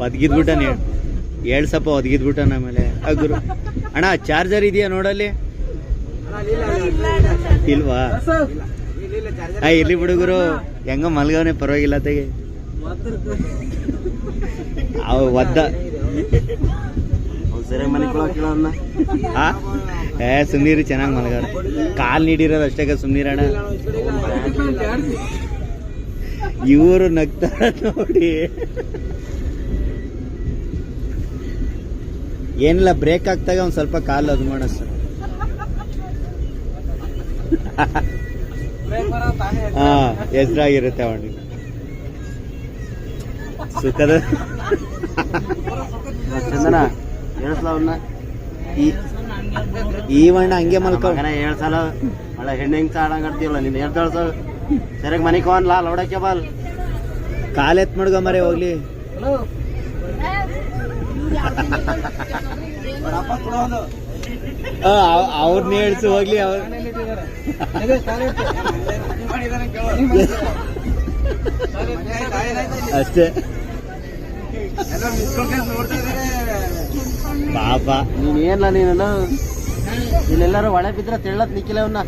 ಒದಗಿದ್ಬಿಟ್ಟ ಏಳ್ ಸಪ ಒದಗಿದ್ಬಿಟ್ಟ ಆಮೇಲೆ ಗುರು. ಅಣ್ಣ ಚಾರ್ಜರ್ ಇದೆಯಾ ನೋಡಲ್ಲಿ? ಇಲ್ವಾ? ಇರ್ಲಿ ಬಿಡುಗರು, ಹೆಂಗ ಮಲ್ಗವನೆ ಪರವಾಗಿಲ್ಲ ತೆಗೆ. ಒದ್ದ ಸುಮ್ನೀರು, ಚೆನ್ನಾಗಿ ಮಲ್ಗವ್ರೆ. ಕಾಲ್ ನೀಡಿರೋದು ಅಷ್ಟೇ ಸುಮ್ನೀರಣ್ಣ. ಇವರು ನಗ್ತಾರ ನೋಡಿ. ಏನಿಲ್ಲ, ಬ್ರೇಕ್ ಆಗ್ತಾಗ ಒಂದ್ ಸ್ವಲ್ಪ ಕಾಲು ಅದು ಮಾಡ ಸರ್. ಹಾ, ಹೆಸರಾಗಿರುತ್ತೆ ಅವನಿಗೆ ಸುಖದ. ಚಂದನ ಹೇಳ್ಸಲ ಈ ವಣ್ಣ ಹಂಗೆ ಮಲ್ಕ ಹೇಳ್ಸಲ. ಒಳ್ಳೆ ಹೆಣ್ಣು ಹೆಂಗ್ ಆಡಂಗಡ್ತೀವಲ್ಲ ನೀನು. ಹೇಳ್ತಾಳ್ಸ ಸರಿಯಾಗಿ ಮನೆಗೆ ಹೋಗನ್ಲಾ ಲೌಡಕ್ಕೆ ಬಾಲ್. ಕಾಲ್ ಎತ್ ಮಾಡ್ಗ ಮರೆ ಹೋಗ್ಲಿ. ಅವ್ರನ್ನ ಹೇಳ್ಸು ಹೋಗ್ಲಿ. ಅವ್ರ ಅಷ್ಟೇ ಪಾಪ. ನೀನೇನ್ಲ ನೀನು ಇಲ್ಲೆಲ್ಲಾರು ಒಳೆ ಬಿದ್ರ ತೆಳ್ಳತ್ ನಿಕ್ಕಿಲ್ಲ ಅವನ್ನ.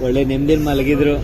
ಒಳ್ಳೆ ನೆಮ್ಮದಿಲ್ ಮಲಗಿದ್ರು.